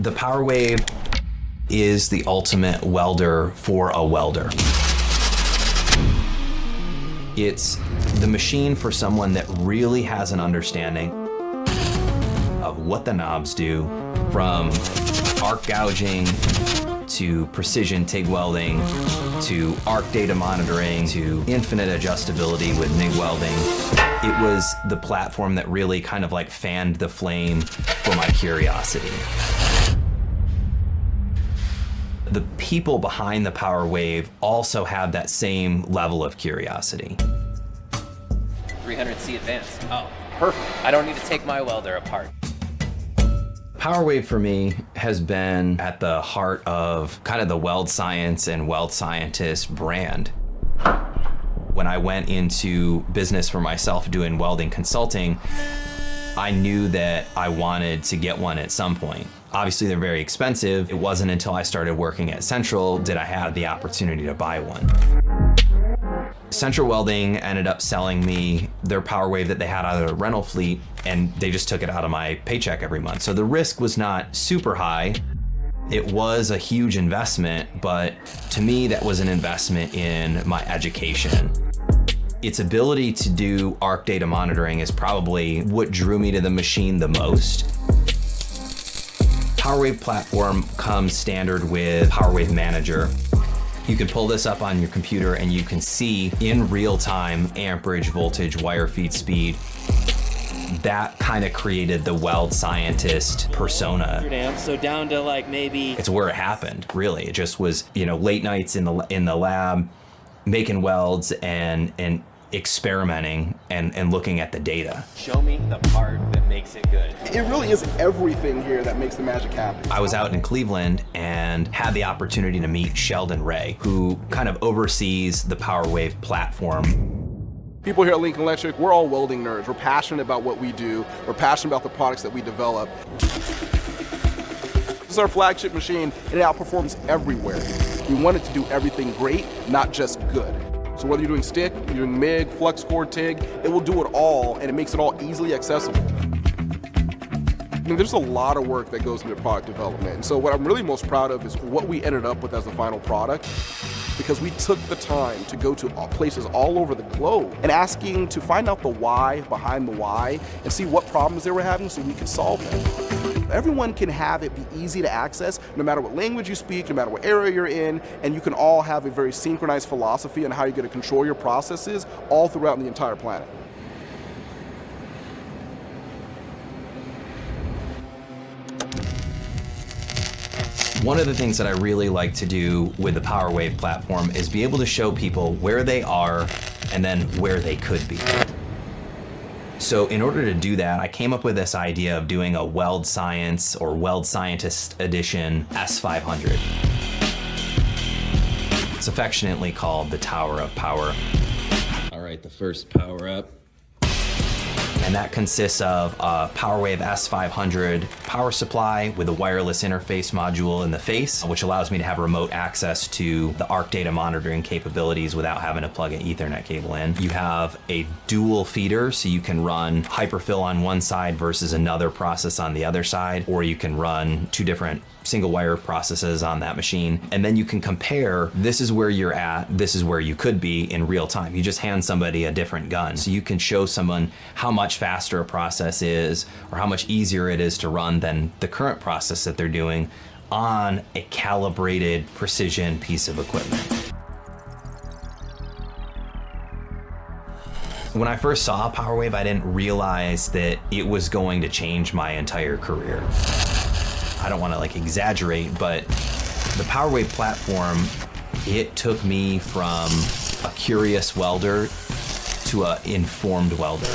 The Power Wave is the ultimate welder for a welder. It's the machine for someone that really has an understanding of what the knobs do, from arc gouging to precision TIG welding to arc data monitoring to infinite adjustability with MIG welding. It was the platform that really kind of like fanned the flame for my curiosity. The people behind the Power Wave also have that same level of curiosity. 300C advanced. Oh, perfect. I don't need to take my welder apart. Power Wave for me has been at the heart of kind of the Weld Science and Weld Scientist brand. When I went into business for myself doing welding consulting, I knew that I wanted to get one at some point. Obviously, they're very expensive. It wasn't until I started working at Central did I have the opportunity to buy one. Central Welding ended up selling me their Power Wave that they had out of the rental fleet, and they just took it out of my paycheck every month. So the risk was not super high. It was a huge investment, but to me, that was an investment in my education. Its ability to do arc data monitoring is probably what drew me to the machine the most. Power Wave platform comes standard with Power Wave Manager. You can pull this up on your computer and you can see in real time amperage, voltage, wire feed speed. That kind of created the Weld Scientist persona. So down to like maybe... It's where it happened, really. It just was, late nights in the lab, making welds and experimenting and looking at the data. Show me the part that makes it good. It really is everything here that makes the magic happen. I was out in Cleveland and had the opportunity to meet Sheldon Ray, who kind of oversees the Power Wave platform. People here at Lincoln Electric, we're all welding nerds. We're passionate about what we do. We're passionate about the products that we develop. This is our flagship machine, and it outperforms everywhere. We want it to do everything great, not just good. So whether you're doing stick, you're doing MIG, flux core, TIG, it will do it all, and it makes it all easily accessible. There's a lot of work that goes into product development. And so what I'm really most proud of is what we ended up with as the final product, because we took the time to go to places all over the globe and asking to find out the why behind the why and see what problems they were having so we could solve them. Everyone can have it be easy to access, no matter what language you speak, no matter what area you're in, and you can all have a very synchronized philosophy on how you're going to control your processes all throughout the entire planet. One of the things that I really like to do with the Power Wave platform is be able to show people where they are and then where they could be. So in order to do that, I came up with this idea of doing a Weld Science or Weld Scientist Edition S500. It's affectionately called the Tower of Power. All right, the first power up. And that consists of a Power Wave S500 power supply with a wireless interface module in the face, which allows me to have remote access to the arc data monitoring capabilities without having to plug an Ethernet cable in. You have a dual feeder, so you can run hyperfill on one side versus another process on the other side, or you can run two different single wire processes on that machine. And then you can compare, this is where you're at, this is where you could be in real time. You just hand somebody a different gun. So you can show someone how much faster a process is or how much easier it is to run than the current process that they're doing on a calibrated precision piece of equipment. When I first saw Power Wave, I didn't realize that it was going to change my entire career. I don't want to exaggerate, but the Power Wave platform, it took me from a curious welder to an informed welder.